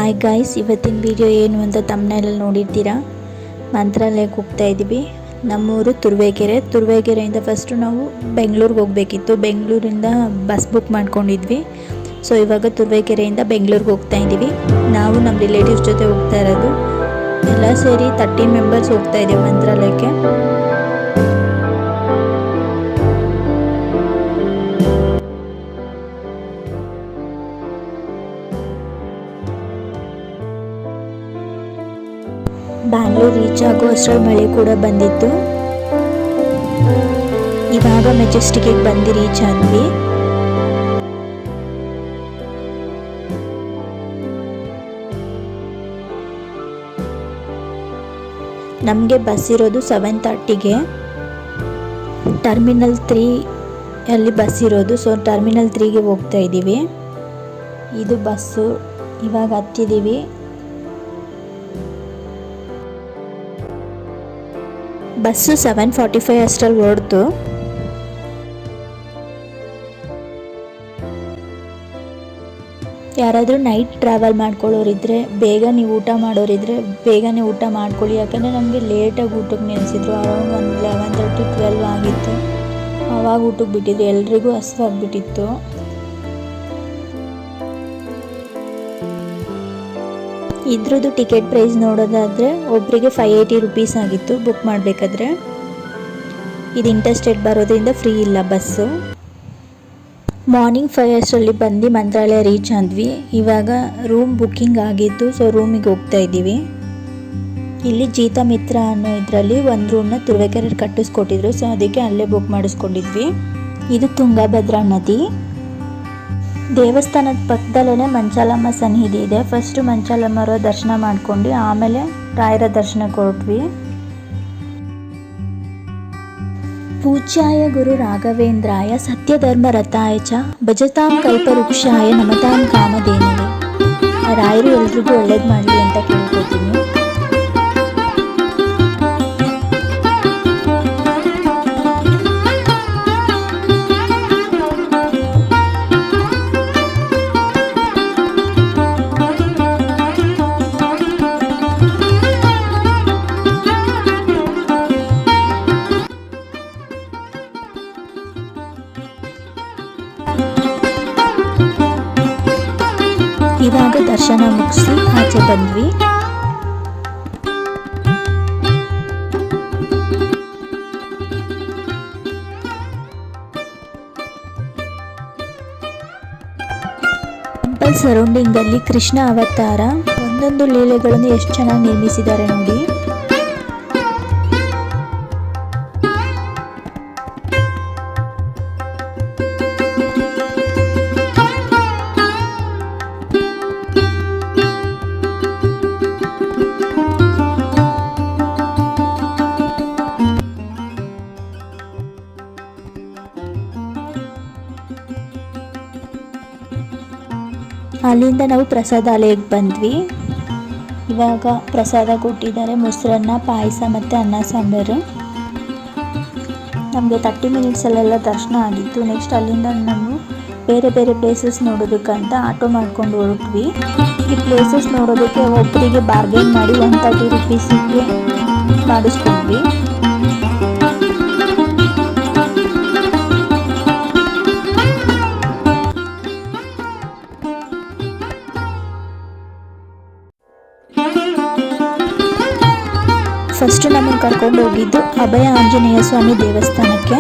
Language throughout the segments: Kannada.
ಹಾಯ್ ಗಾಯ್ಸ್, ಇವತ್ತಿನ ವಿಡಿಯೋ ಏನು ಅಂತ ತಮ್ಮನೇಲಲ್ಲಿ ನೋಡಿರ್ತೀರಾ. ಮಂತ್ರಾಲಯಕ್ಕೆ ಹೋಗ್ತಾ ಇದ್ದೀವಿ. ನಮ್ಮೂರು ತುರುವೇಕೆರೆಯಿಂದ ಫಸ್ಟು ನಾವು ಬೆಂಗಳೂರಿಗೆ ಹೋಗಬೇಕಿತ್ತು. ಬೆಂಗಳೂರಿಂದ ಬಸ್ ಬುಕ್ ಮಾಡ್ಕೊಂಡಿದ್ವಿ. ಸೊ ಇವಾಗ ತುರುವೇಕೆರೆಯಿಂದ ಬೆಂಗಳೂರಿಗೆ ಹೋಗ್ತಾ ಇದ್ದೀವಿ. ನಾವು ನಮ್ಮ ರಿಲೇಟಿವ್ಸ್ ಜೊತೆ ಹೋಗ್ತಾ ಇರೋದು. ಎಲ್ಲ ಸೇರಿ 13 ಮೆಂಬರ್ಸ್ ಹೋಗ್ತಾ ಇದ್ದೀವಿ ಮಂತ್ರಾಲಯಕ್ಕೆ. ಬ್ಯಾಂಗ್ಳೂರ್ ರೀಚ್ ಆಗೋ ಅಷ್ಟರಲ್ಲಿ ಮಳೆ ಕೂಡ ಬಂದಿತ್ತು. ಇವಾಗ ಮೆಜೆಸ್ಟಿಕ್ಗೆ ಬಂದು ರೀಚ್ ಆದ್ವಿ. ನಮಗೆ ಬಸ್ ಇರೋದು 7:30ಗೆ. ಟರ್ಮಿನಲ್ 3 ಅಲ್ಲಿ ಬಸ್ ಇರೋದು. ಸೊ ಟರ್ಮಿನಲ್ 3ಗೆ ಹೋಗ್ತಾ ಇದ್ದೀವಿ. ಇದು ಬಸ್ಸು. ಇವಾಗ ಹತ್ತಿದ್ದೀವಿ. ಬಸ್ಸು 7:45 ಅಷ್ಟರಲ್ಲಿ ಹೊರಡ್ತು. ಯಾರಾದರೂ ನೈಟ್ ಟ್ರಾವೆಲ್ ಮಾಡ್ಕೊಳ್ಳೋರಿದ್ರೆ, ಬೇಗ ನೀವು ಊಟ ಮಾಡೋರಿದ್ರೆ ಬೇಗನೆ ಊಟ ಮಾಡ್ಕೊಳ್ಳಿ. ಯಾಕಂದರೆ ನಮಗೆ ಲೇಟಾಗಿ ಊಟಕ್ಕೆ ನಿಲ್ಲಿಸಿದ್ರು. ಅರೌಂಡ್ 11:30-12 ಆಗಿತ್ತು. ಆವಾಗ ಊಟಕ್ಕೆ ಬಿಟ್ಟಿದ್ರು. ಎಲ್ರಿಗೂ ಹಸಿವಾಗ್ಬಿಟ್ಟಿತ್ತು. ಇದ್ರದ್ದು ಟಿಕೆಟ್ ಪ್ರೈಸ್ ನೋಡೋದಾದರೆ ಒಬ್ಬರಿಗೆ 580 ರುಪೀಸ್ ಆಗಿತ್ತು ಬುಕ್ ಮಾಡಬೇಕಾದ್ರೆ. ಇದು ಇಂಟರ್ಸ್ಟೇಟ್ ಬರೋದ್ರಿಂದ ಫ್ರೀ ಇಲ್ಲ ಬಸ್ಸು. ಮಾರ್ನಿಂಗ್ 5 ಅಷ್ಟರಲ್ಲಿ ಬಂದು ಮಂತ್ರಾಲಯ ರೀಚ್ ಆದ್ವಿ. ಇವಾಗ ರೂಮ್ ಬುಕ್ಕಿಂಗ್ ಆಗಿತ್ತು. ಸೊ ರೂಮಿಗೆ ಹೋಗ್ತಾ ಇದ್ದೀವಿ. ಇಲ್ಲಿ ಜೀತ ಮಿತ್ರ ಅನ್ನೋ ಇದರಲ್ಲಿ ಒಂದು ರೂಮ್ನ ತುರುವೇಕೆರೆ ಕಟ್ಟಿಸ್ಕೊಟ್ಟಿದ್ರು. ಸೊ ಅದಕ್ಕೆ ಅಲ್ಲೇ ಬುಕ್ ಮಾಡಿಸ್ಕೊಂಡಿದ್ವಿ. ಇದು ತುಂಗಭದ್ರಾ ನದಿ. ದೇವಸ್ಥಾನದ ಪಕ್ಕದಲ್ಲೇ ಮಂಚಾಲಮ್ಮ ಸನ್ನಿಧಿ ಇದೆ. ಫಸ್ಟು ಮಂಚಾಲಮ್ಮರ ದರ್ಶನ ಮಾಡ್ಕೊಂಡು ಆಮೇಲೆ ರಾಯರ ದರ್ಶನಕ್ಕೆ ಹೊರಟ್ವಿ. ಪೂಜ್ಯಾಯ ಗುರು ರಾಘವೇಂದ್ರಾಯ ಸತ್ಯಧರ್ಮ ರಥಾಯ ಚ ಭಜತಾಂ ಕಲ್ಪವೃಕ್ಷಾಯ ನಮತಾಂ ಕಾಮಧೇನವೇ. ರಾಯರು ಎಲ್ರಿಗೂ ಒಳ್ಳೇದು ಮಾಡಲಿ ಅಂತ ಕೇಳ್ಕೊತೀನಿ. ಇವಾಗ ದರ್ಶನ ಮುಗಿಸಿ ಆಚೆ ಬಂದ್ವಿ. ಟೆಂಪಲ್ ಸರೌಂಡಿಂಗ್ ಅಲ್ಲಿ ಕೃಷ್ಣ ಅವತಾರ ಒಂದೊಂದು ಲೀಲೆಗಳನ್ನು ಎಷ್ಟು ಚೆನ್ನಾಗಿ ನಿರ್ಮಿಸಿದ್ದಾರೆ ನೋಡಿ. ಅಲ್ಲಿಂದ ನಾವು ಪ್ರಸಾದಾಲಯಕ್ಕೆ ಬಂದ್ವಿ. ಇವಾಗ ಪ್ರಸಾದ ಕೊಟ್ಟಿದ್ದಾರೆ. ಮೊಸರನ್ನ, ಪಾಯಸ ಮತ್ತು ಅನ್ನ ಸಾಂಬಾರು. ನಮಗೆ 30 ಮಿನಿಟ್ಸಲ್ಲೆಲ್ಲ ದರ್ಶನ ಆಗಿತ್ತು. ನೆಕ್ಸ್ಟ್ ಅಲ್ಲಿಂದ ನಾವು ಬೇರೆ ಬೇರೆ ಪ್ಲೇಸಸ್ ನೋಡೋದಕ್ಕಂತ ಆಟೋ ಮಾಡ್ಕೊಂಡು ಹೊರಟ್ವಿ. ಈ ಪ್ಲೇಸಸ್ ನೋಡೋದಕ್ಕೆ ಒಬ್ಬರಿಗೆ ಬಾರ್ಗೇನ್ ಮಾಡಿ 130 ರುಪೀಸಿಗೆ ಮಾಡಿಸ್ಕೊಂಡ್ವಿ. ಫಸ್ಟು ನಮ್ಮನ್ನು ಕರ್ಕೊಂಡು ಹೋಗಿದ್ದು ಅಭಯ ಆಂಜನೇಯ ಸ್ವಾಮಿ ದೇವಸ್ಥಾನಕ್ಕೆ.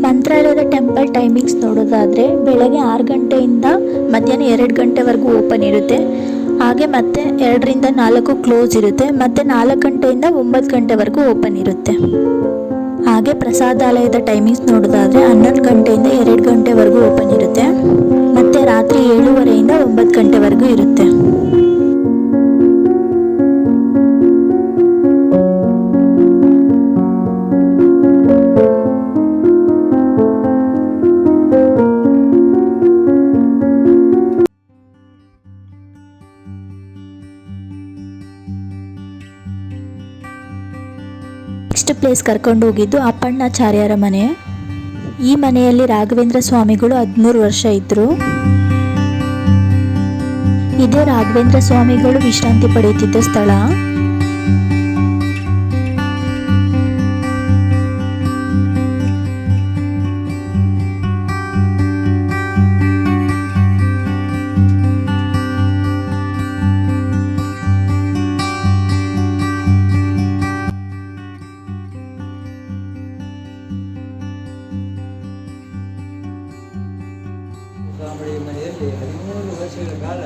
ಮಂತ್ರಾಲಯದ ಟೆಂಪಲ್ ಟೈಮಿಂಗ್ಸ್ ನೋಡೋದಾದರೆ ಬೆಳಗ್ಗೆ 6 ಗಂಟೆಯಿಂದ ಮಧ್ಯಾಹ್ನ 2 ಗಂಟೆವರೆಗೂ ಓಪನ್ ಇರುತ್ತೆ. ಹಾಗೆ ಮತ್ತೆ 2ರಿಂದ 4 ಕ್ಲೋಸ್ ಇರುತ್ತೆ. ಮತ್ತು 4 ಗಂಟೆಯಿಂದ 9 ಗಂಟೆವರೆಗೂ ಓಪನ್ ಇರುತ್ತೆ. ಹಾಗೆ ಪ್ರಸಾದಾಲಯದ ಟೈಮಿಂಗ್ಸ್ ನೋಡೋದಾದರೆ 11 ಗಂಟೆಯಿಂದ 2 ಗಂಟೆವರೆಗೂ ಓಪನ್ ಇರುತ್ತೆ. ಮತ್ತು ರಾತ್ರಿ 7:30ಯಿಂದ 9 ಗಂಟೆವರೆಗೂ ಇರುತ್ತೆ. ನೆಕ್ಸ್ಟ್ ಪ್ಲೇಸ್ ಕರ್ಕೊಂಡು ಹೋಗಿದ್ದು ಅಪ್ಪಣ್ಣಾಚಾರ್ಯರ ಮನೆ. ಈ ಮನೆಯಲ್ಲಿ ರಾಘವೇಂದ್ರ ಸ್ವಾಮಿಗಳು 13 ವರ್ಷ ಇದ್ದರು. ಇದೇ ರಾಘವೇಂದ್ರ ಸ್ವಾಮಿಗಳು ವಿಶ್ರಾಂತಿ ಪಡೆಯುತ್ತಿದ್ದ ಸ್ಥಳ. ಸ್ವಾಮಿ ಮನೆಯಲ್ಲಿ 13 ವರ್ಷಗಳ ಕಾಲ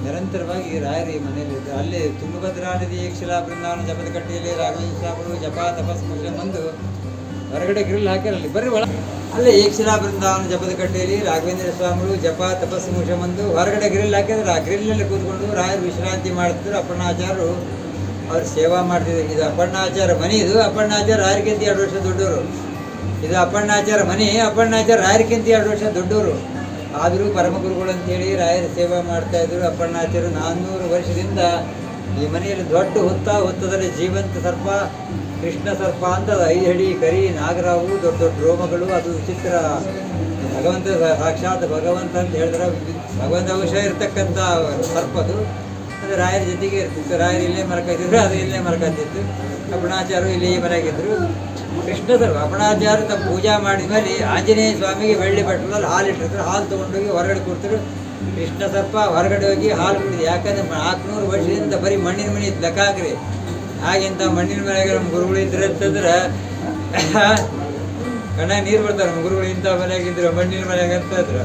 ನಿರಂತರವಾಗಿ ರಾಯರು ಈ ಮನೆಯಲ್ಲಿ ಇದ್ದರು. ಅಲ್ಲಿ ತುಂಗಭದ್ರಾ ನದಿ ಏಕಶಿಲಾ ಬೃಂದಾವನ ಜಪದ ಕಟ್ಟೆಯಲ್ಲಿ ರಾಘವೇಂದ್ರ ಸ್ವಾಮಿಗಳು ಜಪ ತಪಸ್ ಮುಗಿಸ್ಕೊಂಡು ಬಂದು ಹೊರಗಡೆ ಗ್ರಿಲ್ ಹಾಕ್ಯಾರ. ಅಲ್ಲಿ ಬರ್ರಿ ಒಳ ಅಲ್ಲೇ ಏಕಶಿಲಾ ಬೃಂದಾವನ ಜಪದ ಕಟ್ಟೆಯಲ್ಲಿ ರಾಘವೇಂದ್ರ ಸ್ವಾಮಿಗಳು ಜಪ ತಪಸ್ ಮುಗಿಸ್ಕೊಂಡು ಬಂದು ಹೊರಗಡೆ ಗ್ರಿಲ್ ಹಾಕಿದ್ರೆ ಆ ಗ್ರಿಲ್ನಲ್ಲಿ ಕೂತ್ಕೊಂಡು ರಾಯರು ವಿಶ್ರಾಂತಿ ಮಾಡ್ತಿದ್ರು. ಅಪ್ಪಣ್ಣಾಚಾರ್ಯರು ಅವ್ರು ಸೇವಾ ಮಾಡ್ತಿದ್ರು. ಇದು ಅಪ್ಪಣ್ಣಾಚಾರ್ಯ ಮನೆ. ಇದು ಅಪ್ಪಣ್ಣಾಚಾರ್ಯ ರಾಯರಿಗಿಂತ 2 ವರ್ಷ ದೊಡ್ಡವರು. ಇದು ಅಪ್ಪಣ್ಣಾಚಾರ್ಯ ಮನೆ. ಅಪ್ಪಣ್ಣಾಚಾರ್ಯ ರಾಯರಿಗಿಂತ 2 ವರ್ಷ ದೊಡ್ಡವರು. ಆದರೂ ಪರಮಗುರುಗಳು ಅಂತೇಳಿ ರಾಯರ ಸೇವೆ ಮಾಡ್ತಾಯಿದ್ರು. ಅಪ್ಪಣ್ಣಾಚಾರ್ಯರು 400 ವರ್ಷದಿಂದ ಈ ಮನೆಯಲ್ಲಿ ದೊಡ್ಡ ಹುತ್ತದಲ್ಲಿ ಜೀವಂತ ಸರ್ಪ, ಕೃಷ್ಣ ಸರ್ಪ ಅಂತ 5 ಅಡಿ ಕರಿ ನಾಗರಾವು, ದೊಡ್ಡ ದೊಡ್ಡ ರೋಮಗಳು. ಅದು ವಿಚಿತ್ರ ಭಗವಂತ, ಸಾಕ್ಷಾತ್ ಭಗವಂತ ಅಂತ ಹೇಳಿದ್ರೆ ಭಗವಂತ ಅಂಶ ಇರ್ತಕ್ಕಂಥ ಸರ್ಪದು. ಅದು ರಾಯರ ಜೊತೆಗೆ ಇರ್ತಿತ್ತು. ರಾಯರು ಇಲ್ಲೇ ಮರಕತ್ತಿದ್ರು, ಅದು ಇಲ್ಲೇ ಮರಕತ್ತಿತ್ತು. ಅಪ್ಪಣ್ಣಾಚಾರ್ಯರು ಇಲ್ಲಿ ಮರಗಿದ್ರು. ಕೃಷ್ಣ ಸರ್ಪ ಅಪ್ಪಣ್ಣಾಚಾರ್ಯರು ತಮ್ಮ ಪೂಜಾ ಮಾಡಿದ ಮೇಲೆ ಆಂಜನೇಯ ಸ್ವಾಮಿಗೆ ಬೆಳ್ಳಿ ಬಟ್ಟಲಲ್ಲಿ ಹಾಲು ಇಟ್ಟಿರ್ತಾರೆ. ಹಾಲು ತೊಗೊಂಡೋಗಿ ಹೊರಗಡೆ ಕೊಡ್ತಾರೆ. ಕೃಷ್ಣ ಸರ್ಪ ಹೊರಗಡೆ ಹೋಗಿ ಹಾಲು ಕುಡಿದು. ಯಾಕಂದ್ರೆ 400 ವರ್ಷದಿಂದ ಬರೀ ಮಣ್ಣಿನ ಮನೆ ಇತ್ತು ಲೆಕ್ಕ ಹಾಕ್ರಿ. ಹಾಗೆಂತ ಮಣ್ಣಿನ ಮನೆಗೆ ನಮ್ಮ ಗುರುಗಳು ಇದ್ರೆ ಅಂತಂದ್ರೆ ಕಣ್ಣ ನೀರು ಬರ್ತಾರೆ. ನಮ್ಮ ಗುರುಗಳು ಇಂಥ ಮನೆಯಾಗಿದ್ರು, ಮಣ್ಣಿನ ಮನೆಯಾಗ ಅಂತ ಇದ್ರು.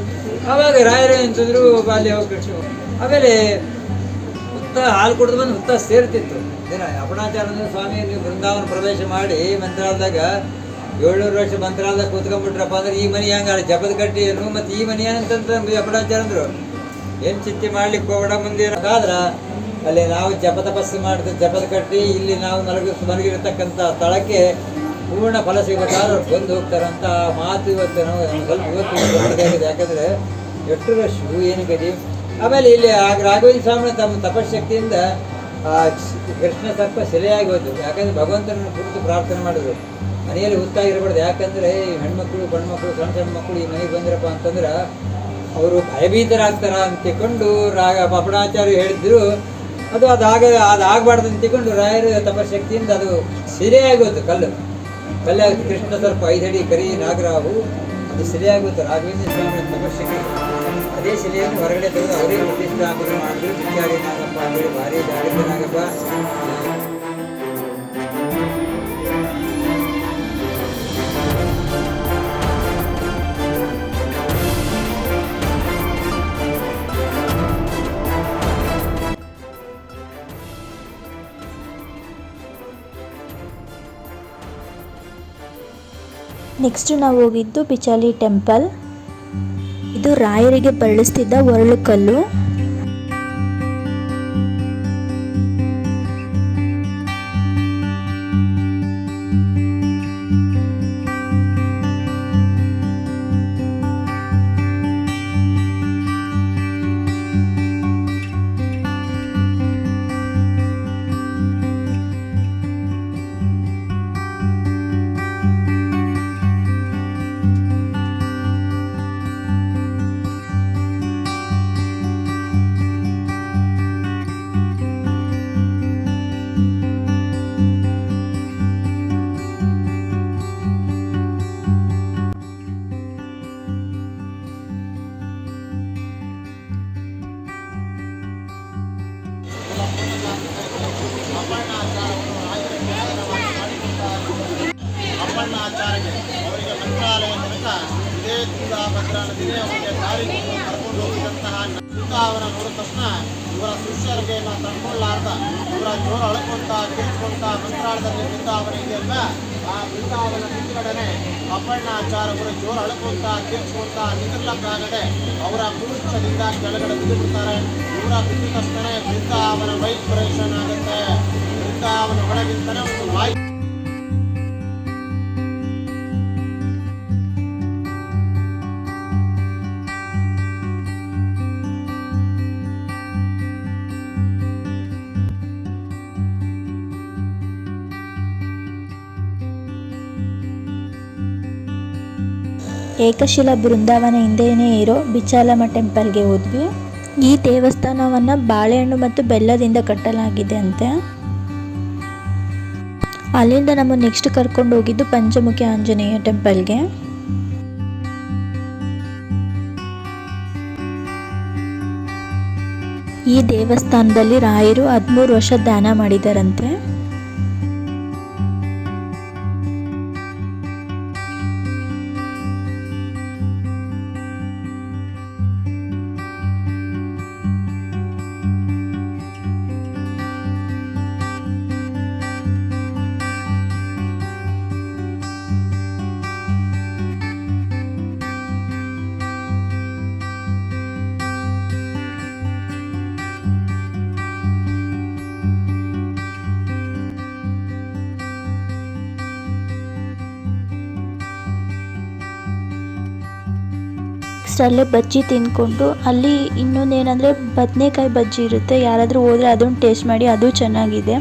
ಆವಾಗ ರಾಯರೇ ಅಂತಂದ್ರು ಅಲ್ಲಿ ಹೋಗಿ ಕೃಷ್ಣ. ಆಮೇಲೆ ಹುತ್ತ ಹಾಲು ಕುಡಿದು ಬಂದು ಹುತ್ತ ಸೇರ್ತಿತ್ತು. ಅಪ್ಪಣ್ಣಾಚಾರ್ಯ ಸ್ವಾಮಿ ನೀವು ಬೃಂದಾವನ ಪ್ರವೇಶ ಮಾಡಿ ಮಂತ್ರಾಲಯದಾಗ 700 ವರ್ಷ ಮಂತ್ರಾಲಯದಾಗ ಕೂತ್ಕೊಂಡ್ಬಿಟ್ರಪ್ಪ ಅಂದ್ರೆ ಈ ಮನೆ ಹೆಂಗ ಜಪದ ಕಟ್ಟಿ ಏನು ಮತ್ತು ಈ ಮನೆ ಏನಂತಂದ್ರೆ ಅಪ್ಪಣ್ಣಾಚಾರ್ಯ ಅಂದರು ಏನು ಚಿಂತೆ ಮಾಡ್ಲಿಕ್ಕೆ ಹೋಗೋಣ ಮುಂದೆ ಆದ್ರೆ ಅಲ್ಲಿ ನಾವು ಜಪ ತಪಸ್ಸು ಮಾಡಿದ ಜಪದ ಕಟ್ಟಿ ಇಲ್ಲಿ ನಾವು ಮಲಗಿರ್ತಕ್ಕಂಥ ಸ್ಥಳಕ್ಕೆ ಪೂರ್ಣ ಫಲ ಸಿಗಬೇಕಾದ್ರೆ ಅವ್ರು ಬಂದು ಹೋಗ್ತಾರಂತ ಮಾತು ಇವತ್ತು ನಾವು ಸ್ವಲ್ಪ ಇವತ್ತು ಯಾಕಂದರೆ ಎಷ್ಟು ರಶು ಏನಕ್ಕೆ. ಆಮೇಲೆ ಇಲ್ಲಿ ರಾಘವೇಂದ್ರ ಸ್ವಾಮಿ ತಮ್ಮ ತಪಶಕ್ತಿಯಿಂದ ಕೃಷ್ಣ ಸರ್ಪ ಸೆಲೆಯಾಗಿ ಹೋದ್ರು. ಯಾಕಂದರೆ ಭಗವಂತನ ಕುರಿತು ಪ್ರಾರ್ಥನೆ ಮಾಡಿದ್ರು, ಮನೆಯಲ್ಲಿ ಹುತ್ತಾಗಿರಬಾರ್ದು. ಯಾಕಂದರೆ ಹೆಣ್ಮಕ್ಳು ಗಂಡ್ಮಕ್ಳು ಸಣ್ಣ ಮಕ್ಕಳು ಈ ಮನೆಗೆ ಬಂದಿರಪ್ಪ ಅಂತಂದ್ರೆ ಅವರು ಭಯಭೀತರಾಗ್ತಾರ ಅಂತ ತಿಳ್ಕೊಂಡು ಅಪ್ಪಣ್ಣಾಚಾರ್ಯ ಹೇಳಿದ್ರು. ಅದಾಗಬಾರ್ದು ಅಂತ ತಿಳ್ಕೊಂಡು ರಾಯರ ತಪಶಕ್ತಿಯಿಂದ ಅದು ಸೆಲೆಯಾಗಿ ಹೋಯ್ತು. ಕಲ್ಲಾಗಿ ಕೃಷ್ಣ ಸರ್ಪ 5 ಅಡಿ ಕರಿ ನಾಗರಾವು ಅದು ಸೆಲೆಯಾಗಿ ಹೋಯ್ತು. ರಾಘವೇಂದ್ರ ಸ್ವಾಮಿ ತಪಶಕ್ತಿ ಅದೇ ಶಿಲೆಯನ್ನು ಹೊರಗಡೆ ತೆಗೆದು ಅವರೇ ಪ್ರತಿಷ್ಠಾಪನೆ ಮಾಡಿದ್ರು. ಬಿಚ್ಚಾರಿ ನಾಗಪ್ಪ ಅಂತೇಳಿ ಭಾರಿ ಜಾಗೃತ ನಾಗಪ್ಪ. ನೆಕ್ಸ್ಟ್ ನಾವು ಹೋಗಿದ್ದು ಬಿಚಾಲಿ ಟೆಂಪಲ್. ಇದು ರಾಯರಿಗೆ ಬಳಸ್ತಿದ್ದ ಒರಳು ಕಲ್ಲು. ಅಪ್ಪಣ್ಣಾಚಾರ್ಯಗೆ ಅವರಿಗೆ ಮಂತ್ರಾಲಯ ಮೂಲಕ ಇದೇ ತುಂಗಭದ್ರಾ ನದಿಗೆ ಅವರಿಗೆ ದಾರಿ ಕರ್ಕೊಂಡು ಹೋಗಿದಂತಹ ಬೃಂದಾವನ ನೋಡಿದ ತಕ್ಷಣ ಇವರ ಶಿಷ್ಯರಿಗೆ ತಡ್ಕೊಳ್ಳಾರ್ದ ಇವರ ಜೋರು ಅಳ್ಕೊಂತ ಕಿರ್ಚ್ಕೊಂತ ಮಂತ್ರಾಲಯದಲ್ಲಿ ಬೃಂದಾವನ ಇದೆಯಲ್ಲ, ಆ ಬೃಂದಾವನ ಹಿಂದ್ಗಡೆನೆ ಅಪ್ಪಣ್ಣಾಚಾರ್ಯರು ಜೋರು ಅಳ್ಕೊಂತ ಕಿರ್ಚ್ಕೊಂತ ನಿಗರ್ಲಕ್ಕಾಗದೆ ಅವರ ಕುರುಕ್ಷದಿಂದ ಕೆಳಗಡೆ ಬಿದ್ದು ಬಿಡ್ತಾರೆ. ಇವರ ಬಿದ್ದ ತಕ್ಷಣ ಬೃಂದಾವನ ವೈಬ್ರೇಷನ್ ಆಗುತ್ತೆ. ಬೃಂದಾವನ ಒಳಗಿಂತನೇ ಒಂದು ವಾಯು ಏಕಶಿಲಾ ಬೃಂದಾವನ ಹಿಂದೆಯೇ ಇರೋ ಬಿಚಾಲಮ್ಮ ಟೆಂಪಲ್ಗೆ ಹೋದ್ವಿ. ಈ ದೇವಸ್ಥಾನವನ್ನು ಬಾಳೆಹಣ್ಣು ಮತ್ತು ಬೆಲ್ಲದಿಂದ ಕಟ್ಟಲಾಗಿದೆ ಅಂತೆ. ಅಲ್ಲಿಂದ ನಮ್ಮ ನೆಕ್ಸ್ಟ್ ಕರ್ಕೊಂಡು ಹೋಗಿದ್ದು ಪಂಚಮುಖಿ ಆಂಜನೇಯ ಟೆಂಪಲ್ಗೆ. ಈ ದೇವಸ್ಥಾನದಲ್ಲಿ ರಾಯರು 13 ವರ್ಷ ಧ್ಯಾನ ಮಾಡಿದಾರಂತೆ. ಅಲ್ಲೇ ಬಜ್ಜಿ ತಿಂದ್ಕೊಂಡು ಅಲ್ಲಿ ಇನ್ನೊಂದೇನೆಂದರೆ ಬದನೆಕಾಯಿ ಬಜ್ಜಿ ಇರುತ್ತೆ. ಯಾರಾದರೂ ಹೋದರೆ ಅದನ್ನು ಟೇಸ್ಟ್ ಮಾಡಿ, ಅದು ಚೆನ್ನಾಗಿದೆ.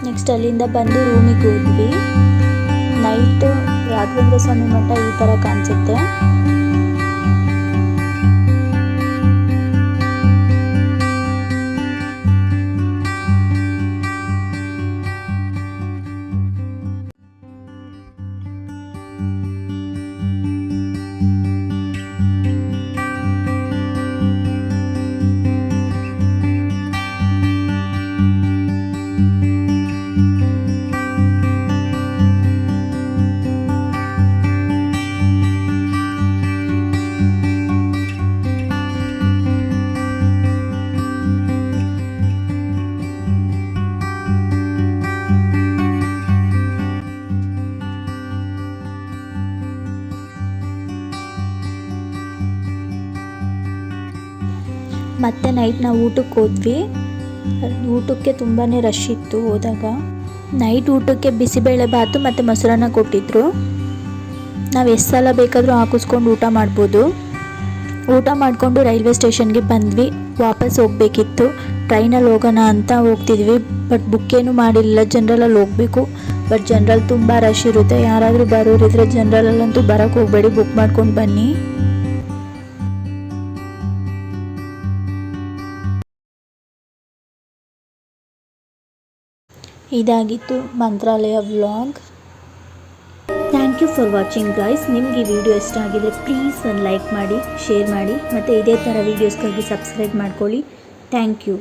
ನೆಕ್ಸ್ಟ್ ಅಲ್ಲಿಂದ ಬಂದು ರೂಮಿಗೆ ಹೋದ್ವಿ. ನೈಟ್ ರಾಘವೇಂದ್ರ ಸ್ವಾಮಿ ಮಠ ಈ ಥರ ಕಾಣಿಸುತ್ತೆ. ಮತ್ತು ನೈಟ್ ನಾವು ಊಟಕ್ಕೆ ಹೋದ್ವಿ. ಊಟಕ್ಕೆ ತುಂಬಾ ರಶ್ ಇತ್ತು ಹೋದಾಗ. ನೈಟ್ ಊಟಕ್ಕೆ ಬಿಸಿಬೇಳೆ ಬಾತು ಮತ್ತು ಮೊಸರನ್ನ ಕೊಟ್ಟಿದ್ರು. ನಾವು ಎಷ್ಟು ಸಲ ಬೇಕಾದರೂ ಹಾಕಿಸ್ಕೊಂಡು ಊಟ ಮಾಡ್ಬೋದು. ಊಟ ಮಾಡಿಕೊಂಡು ರೈಲ್ವೆ ಸ್ಟೇಷನ್ಗೆ ಬಂದ್ವಿ. ವಾಪಸ್ ಹೋಗಬೇಕಿತ್ತು. ಟ್ರೈನಲ್ಲಿ ಹೋಗೋಣ ಅಂತ ಹೋಗ್ತಿದ್ವಿ. ಬಟ್ ಬುಕ್ಕೇನು ಮಾಡಿಲ್ಲ, ಜನರಲಲ್ಲಿ ಹೋಗಬೇಕು. ಬಟ್ ಜನರಲ್ ತುಂಬ ರಶ್ ಇರುತ್ತೆ. ಯಾರಾದರೂ ಬರೋರಿದ್ರೆ ಜನರಲಲ್ಲಂತೂ ಬರೋಕ್ಕೆ ಹೋಗಬೇಡಿ, ಬುಕ್ ಮಾಡ್ಕೊಂಡು ಬನ್ನಿ. ಇದಾಗಿತ್ತು Mantralaya vlog. Thank you for watching guys. ನಿಮ್ಗೆ ಈ ವಿಡಿಯೋ ಇಷ್ಟ ಆಗಿದ್ರೆ ಪ್ಲೀಸ್ ಒಂದು ಲೈಕ್ ಮಾಡಿ, ಶೇರ್ ಮಾಡಿ, ಮತ್ತು ಇದೇ ಥರ ವೀಡಿಯೋಸ್ಗಾಗಿ ಸಬ್ಸ್ಕ್ರೈಬ್ ಮಾಡ್ಕೊಳ್ಳಿ. Thank you.